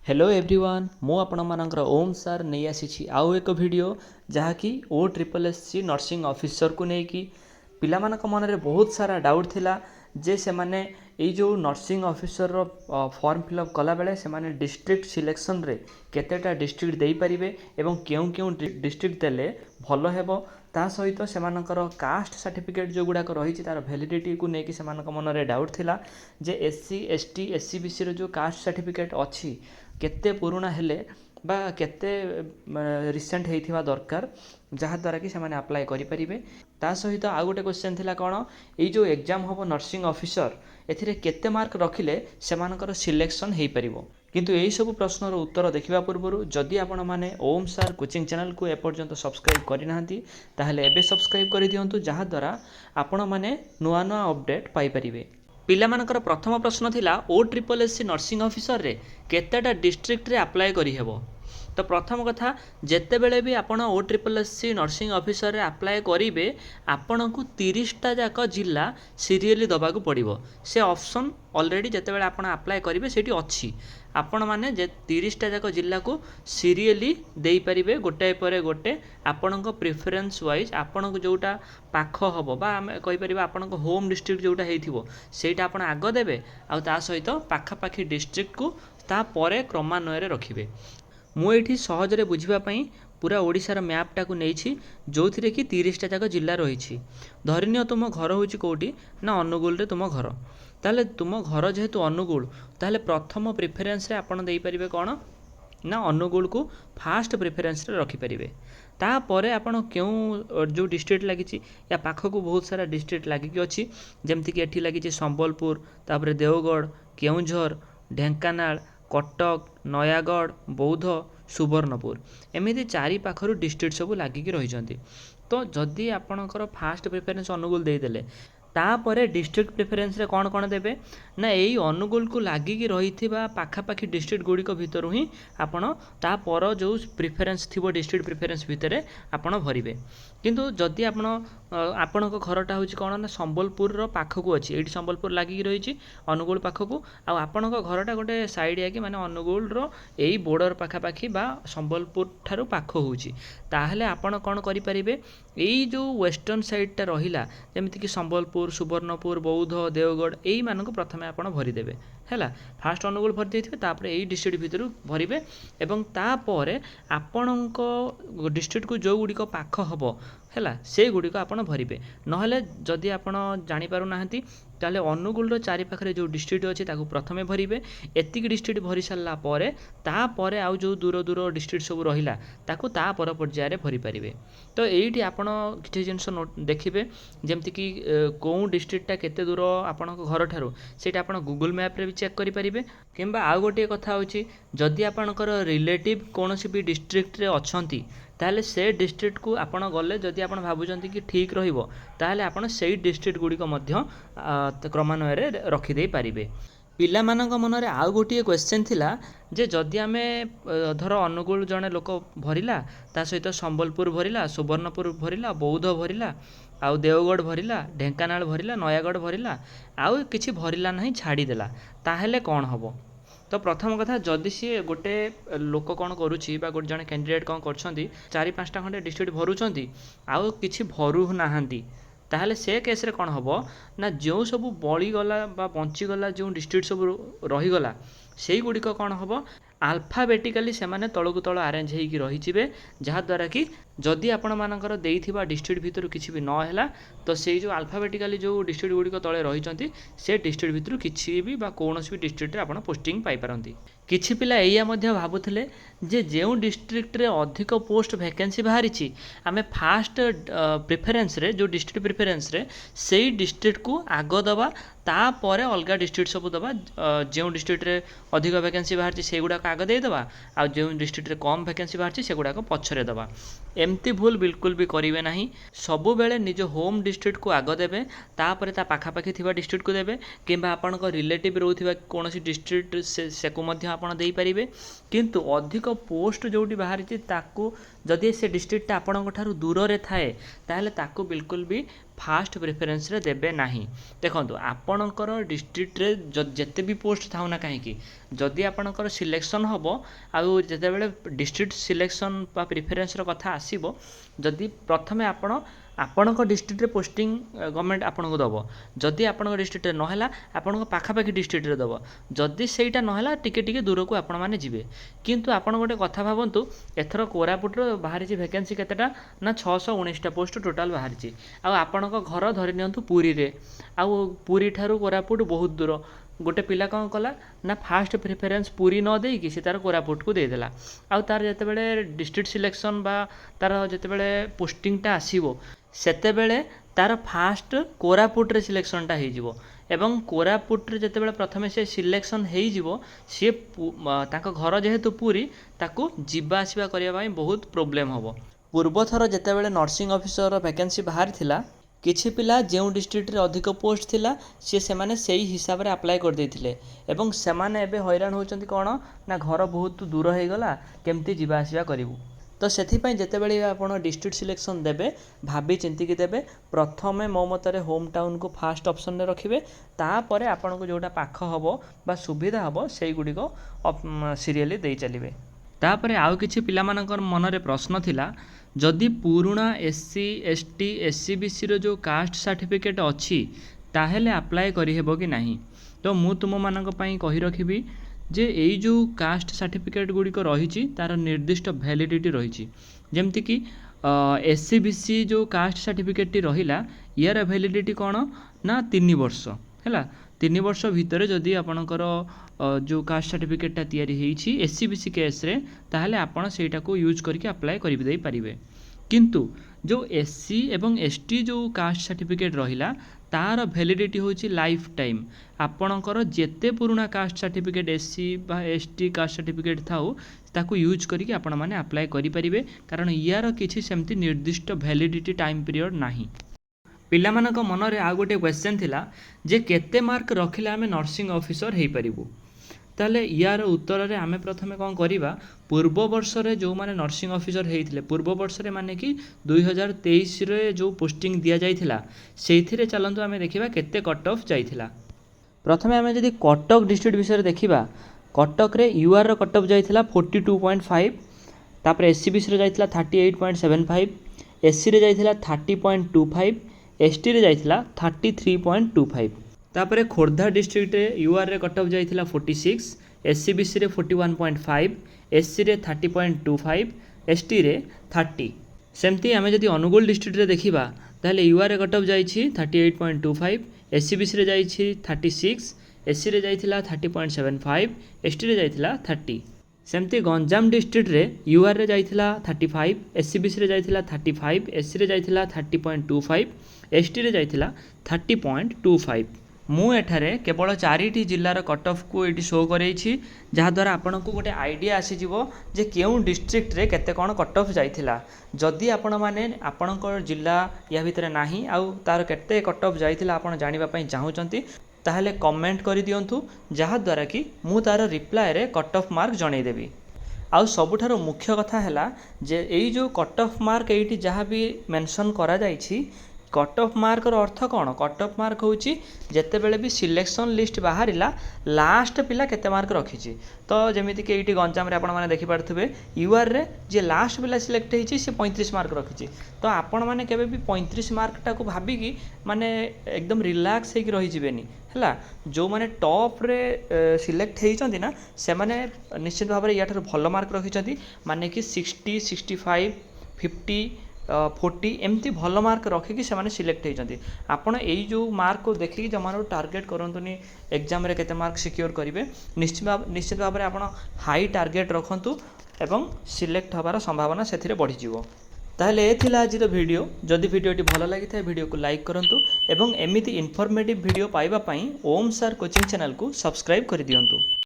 Hello everyone मु आपणमानकर ओम सार नहीं आसी आउ एक वीडियो जहाँकि OSSC नर्सिंग ऑफिसर को लेकिन पिलामानक मन में बहुत सारा डाउट थिला जे से माने ये जो नर्सिंग ऑफिसर रो फॉर्म फिलअप कला बेले से माने डिस्ट्रिक्ट सिलेक्शन रे केतेटा डिस्ट्रिक्ट देई परिबे एवं केउ केउ डिस्ट्रिक्ट देले भलो हेबो ता सहित सेमानकर कास्ट सर्टिफिकेट जो गुड़ाक रही तार भैलिडिटी को लेकिन से मन में डाउट थिला जे SC ST SC BC रो जो कास्ट सर्टिफिकेट अच्छी केते पुराना हेले बा केते रिसेंट होइथिबा दरकार जहाँद्वारा कि सेमाने अप्लाई करें ता सहित आउ गोटे क्वेश्चन थिला कौन ये जो एग्जाम हम नर्सिंग ऑफिसर एथिरे केते मार्क रखिले सेमानकर सिलेक्शन हो पार किंतु यही सब प्रश्नर उत्तर देखा पूर्व जदि आपण मैंने ओम सार कोचिंग चैनल को एपर्यंत सब्सक्राइब करना ताहले एबे सब्सक्राइब कर दियंतु जहाँद्वारा आपण मैंने नुआ नुआ अपडेट पाइपर पिलामानकर प्रथम प्रश्न थिला OSSC नर्सिंग ऑफिसर रे केतेटा डिस्ट्रिक्ट रे अप्लाई करी हेबो। तो प्रथम कथा जेते बेले भी आपण OSSC नर्सिंग ऑफिसर रे अप्लाई करिवे आपण को 30टा जाक जिला सीरियली दबाकू पड़िबो से ऑप्शन ऑलरेडी जेते बेले आपण अप्लाई करिवे सेठी अछि आपण माने जे 30टा जाक जिला को सीरियली देई परिबे गोटे परे गोटे आपण प्रिफरेन्स वाइज आपण को जोटा पाख हबो बा आमे कहि परिबा आपण होम डिस्ट्रिक्ट जोटा हेइथिबो सेटा आपण आग देबे आ ता सहित पाखा पाखी डिस्ट्रिक्ट को ता परे क्रमान्वय रखिबे। मु एठी सहजरे बुझिबा पूरा ओडिशार मैपटा को नहीं जो थी कि 30टा जाक जिला रही धरिनिय तुम घर हूँ कौटी ना अनुगुल रे तुम घर ताले तुम घर जेहेतु अनुगुल ताले प्रथम प्रिफरेन्स रे आपण देई परिबे कौन ना अनुगुल को फास्ट प्रिफरेन्स रे रखिपारे तापर आपण क्यों जो डिस्ट्रिक्ट लगी या पाख को बहुत सारा डिस्ट्रिक्ट लगिकी अच्छी जमती कि एठी लगी संबलपुर तापर देवगढ़ केउंझर ढेंकानाल कटक नयागढ़ बौद्ध सुवर्णपुर एमती चारि पाखर डिस्ट्रिक्ट सब लगिकी रही तो जदि आपणकर फास्ट प्रिफरेन्स अनुगुल देदेले तापर डिस्ट्रिक्ट प्रिफरेन्स रे कौन कौन देबे ना यही अनुगुल को लगिकी रही पाखापाखी डिस्ट्रिक्ट गुड़िक भितर ही आपण तापर जो प्रिफरेन्स थी डिस्ट्रिक्ट प्रिफरेन्स भितर आपण भरवे किंतु जदि आपण आपण घरटा हूँ कौन ना संबलपुर पाखक अच्छी ये संबलपुर लगिकी रही अनुगुल पाखक आपण घरटा गोटे साइड कि माने अनुगुल यही बोर्डर पाखापाखी बा संबलपुर ठारू पाख होले आपण कौन करें यही जो वेस्टर्न साइडटा रहा जमीक कि संबलपुर सुवर्णपुर बौद्ध देवगढ़ यही मानक प्रथमे आपण भरीदेवे है फास्ट अनुगुल भरी देते तापर यही डिस्ट्रिक्ट भितर भरवे एवं तापर आपण डिस्ट्रिक्ट को जो गुड़िक पाख हम है से गुड़िक आप भरवे ना जदि आप जापर ना ताले अनुगुल चारि पाखरे जो डिस्ट्रिक्ट अच्छी प्रथमे भरवे एतिक डिस्ट्रिक्ट भरी सारापर तापर आउ जो दूर दूर डिस्ट्रिक्ट सब रहा तापर पर्यायर भरी पारे तो ये आपड़ किसी जिनस देखिए जमती कि कौ डिस्ट्रिक्टा केते दूर आपण घर ठारू से गूगल मैप रे भी चेक करें कि आउ गोटे कथा होची जदि आपणकर रिलेटिव कौन भी डिस्ट्रिक्ट रे अच्छी ताहले से डिस्ट्रिक्ट को आपण गले जदि आपण भाबुचंती कि ठीक रहिबो ताहले आपण सेही डिस्ट्रिक्ट गुड़िक मध्य क्रमान्वय रे रखिदे पारिबे। पिला मानक मन रे आउ गोटे क्वेश्चन थिला जे जदि आमे धर अनुगुल जने लोक भरिला ता सहित संबलपुर भरिला सुवर्णपुर भरिला बौद्ध भरिला आउ देवगढ़ भरिला ढेंकानाल भरिला नयागढ़ भरिला आउ किछि भरिला नहीं छाड़ीदेला ताहले कौन हबो। तो प्रथम कथा जदि सी गोटे लोक कौन करुच्ची गोटे जन कैंडिडेट कौन कर चारि पाँचटा खंडे डिस्ट्रिक्ट भरुंच आउ किछि भरू नाहांती ताहले से केस रे कौन हम ना जो सब बड़ीगला बंचीगला जो डिस्ट्रिक्ट सब रहीगला से गुड़िक कौन हम आल्फाबेटिकाली से माने तलकू तल आरेंज होगी रही जहाँद्वारा कि जदि आपण मानकर देइथिबा डिस्ट्रिक्ट भितर किसी भी नहला तो से जो आल्फाबेटिकाली जो डिस्ट्रिक्ट गुड़िक तले रही से डिस्ट्रिक्ट भितर किसी भी कौन भी डिस्ट्रिक्ट रे आपण पोस्टिंग पाइपारती। किछि पिला एया मध्य भाबुथिले जे जो डिस्ट्रिक्ट रे अधिक पोस्ट वैकेंसी बाहरी आमे फास्ट प्रिफरेन्स रे जो डिस्ट्रिक्ट प्रिफरेन्स रे सेही डिस्ट्रिक्ट को आग दबा तापर अलग डिस्ट्रिक्ट सब दबा जो डिस्ट्रिक्ट रे अधिक वैकेंसी बाहरी से गुड़ाक आग देदेबा आ जो डिस्ट्रिक्ट रे कम वैकेंसी बाहरी से गुड़ाक पछरे दबा एमती भूल बिल्कुल भी करेंगे नहीं सबु बेले निज होम डिस्ट्रिक्ट को आग देवे तापर ता पाखापाखी थिबा डिस्ट्रिक्ट को देवे किंबा आपन रिलेटिव रोथिबा कोनोसी डिस्ट्रिक्ट से को मध्य आपण देई परिबे किंतु अधिक पोस्ट जोटी बाहरी ताकू जदि से डिस्ट्रिक्टटा आपणक ठारू दूर रे थाए ताहले ताकू बिल्कुल भी फास्ट प्रेफरेंस रे देबे नाही। देखंतु आपणकर डिस्ट्रिक्ट रे जते भी पोस्ट थाउ ना कहीं जदि आपणकर सिलेक्शन हबो आउ जते बेले डिस्ट्रिक्ट सिलेक्शन बा प्रेफरेंस रो कथा आसीबो जदि प्रथमे आपणक डिस्ट्रिक्ट रे पोस्टिंग गवर्नमेंट आपनको दबो जदि आपणक डिस्ट्रिक्ट रे नहला आपणक पाखापाखि डिस्ट्रिक्ट रे दबो जदि सेटा नहला टिके टिके दूर को आपण माने जिवे किंतु आपण गोटे कथा भाबंतु एथर कोरापुट रो बाहरी वैकेंसी केतेटा ना 619टा पोस्ट टोटाल बाहरी आ आपणक घर धरि नियंतु पुरी रे आ पुरी ठारू कोरापुट बहुत दूर गोटे पिला कौन कला ना फास्ट प्रेफरेंस पूरी न देकी से तार कोरापुट को देदेला आउ तार जते बेले डिस्ट्रिक्ट सिलेक्शन बा तार जते बेले पोस्टिंगटा आसीबो सेते बेले तार फास्ट कोरापुट रे सिलेक्शनटा हो जिवो एवं कोरापुट रे जते बेले प्रथमे से सिलेक्शन हो जिवो से ताको घर जेहेतु पूरी ताको जिबा आसीबा करिया पई बहुत प्रॉब्लम हबो। पूर्व थर जते बेले नर्सिंग ऑफिसर वैकेंसी बाहर थिला किछि पिला जो डिस्ट्रिक्ट रे अधिक पोस्ट थिला से माने सेही हिसाब रे अप्लाई कर देथिले एवं सेमाने एबे हैरान होचंती कोन ना घर बहुत दूर हो गला केमती जिबा आसीबा करिवु तो सेथिपाई जेतेबेले आपण डिस्ट्रिक्ट सिलेक्शन देबे भाबी चिंतिकी देबे प्रथमे मो मतरे होम टाउन को फास्ट ऑप्शन रे रखिबे तापरे आपण को जोटा पाख हबो बा सुविधा हबो सेही गुडी को सीरियली देई चलिबे। तापरे आउ किछि पिला मानकर मनरे प्रश्न थिला जदि पुराणा एससी एसटी एससीबीसी रो जो कास्ट सर्टिफिकेट अछि ताहेले अप्लाई करि हेबो कि नाही तो मु तुम मानक पई कहि रखिबी जे एई जो कास्ट सर्टिफिकेट गुड़िक रही तार निर्दिष्ट वैलिडिटी रही जमती कि एससीबीसी जो कास्ट सर्टिफिकेट रहिला यार वैलिडिटी कौन ना 3 वर्ष है 3 वर्ष भितर जदि आपणकर जो कास्ट सर्टिफिकेटा तैयारी होईछि एससीबीसी केस रे ताहले आपण सेटा को यूज करके अप्लाई करि देई परिबे किंतु जो एससी एवं एसटी जो कास्ट सर्टिफिकेट रहिला तार वैलिडिटी होची लाइफ टाइम आपणकर जेते पुराना कास्ट सर्टिफिकेट एससी बा एसटी कास्ट सर्टिफिकेट थाउ ताकू यूज करके आपण माने अप्लाई करि परिबे कारण यार किछि सेमती निर्दिष्ट वैलिडिटी टाइम पीरियड नाही। पिला मानक मनरे आ गोटे क्वेश्चन थिला जे केते मार्क रखिले आमे नर्सिंग ऑफिसर हेई परिबु ताले यार उत्तर रे आमे प्रथमे कोन करिबा पूर्व वर्ष रे जो माने नर्सिंग ऑफिसर हेइथिले पूर्व वर्ष रे माने कि 2023 रे जो पोस्टिंग दिया जाइथिला सेइथिरे चलंतु आमे देखिबा केते कट ऑफ जाइथिला। प्रथमे आमे जदि कटक डिस्ट्रिक्ट विषय रे देखिबा कटक रे यूआर रो कट ऑफ जाइथिला 42.5 तापर एससीबीसी रे जाइथिला 38.75 एससी रे जाइथिला 30.25 एसटी रे जाइथिला 33.25 तापरे खोर्धा डिस्ट्रिक्ट रे यूआर रे कट ऑफ जाइथिला 46 एससीबीसी रे 41.5 एससी रे 30.25 एसटी रे 30 सेमती आमे जदि अनुगुल डिस्ट्रिक्ट रे देखिबा ताले यूआर रे कट ऑफ जाइछि 38.25 एससीबीसी रे जाइछि 36 एससी रे जाइथिला 30.75 एसटी रे जाइथिला 30 सेमती गंजाम डिस्ट्रिक्ट रे यूआर रे जाइथिला 35 एससीबीसी रे जाइथिला 35 एससी रे जाइथिला 30.25 एसटी रे जाइथिला 30.25 मु एठारे केवल 4टी जिल्लार कट ऑफ को ये शो करेछि जहाद्वारा आपण को गोटे आइडिया आसीजिवो जे केउं डिस्ट्रिक्ट रे केते कोन कट ऑफ जाइथिला जदि आपण माने आपणकर जिल्ला या भितरे नाही आउ तार केते कट ऑफ जाइथिला आपण जानिबा पई चाहूचंती ताहले कमेंट करि दियंतु जहाद्वारा कि मु तार रिप्लाय रे कट ऑफ मार्क जणै देबी। आउ सबुठारो मुख्य कथा हैला जे एई जो कट ऑफ मार्क एइटी जहाँ भी मेंशन करा जाइछि कट ऑफ मार्क अर्थ कौन कट ऑफ मार्क होची जेते बेले भी सिलेक्शन लिस्ट बाहरिला लास्ट पिला केते मार्क रखिछि तो जेमिति कि एइटी गंजाम रे आपण माने देखि पारथुबे यूआर रे जे लास्ट पिला सिलेक्ट हेछि से 35 मार्क रखिछि तो आपण माने केबे भी 35 मार्क टा को भाबी कि माने एकदम रिलैक्स हे कि रहि जिबेनी हला जो माने टॉप रे सिलेक्ट हेइचंती ना से माने निश्चित भाव रे याठार भलो मार्क रखिछंती माने कि 60 65 50 40 एमती भल मार्क रखिकी से सिलेक्ट होती आपड़ यही जो मार्क को देखिए जमा टार्गेट करतुनि एग्जाम रे केते मार्क सिक्योर करेंगे निश्चित भाव में आप हाई टार्गेट रखु एवं सिलेक्ट हबार संभावना से बढ़ीज ताहले ए थिला आज वीडियो जदि वीडियोटी भल लगी था वीडियो को लाइक करंतु एवं एमिति इनफॉर्मेटिव वीडियो पाइबा पई ओम सर कोचिंग चैनल को सब्सक्राइब कर दियंतु।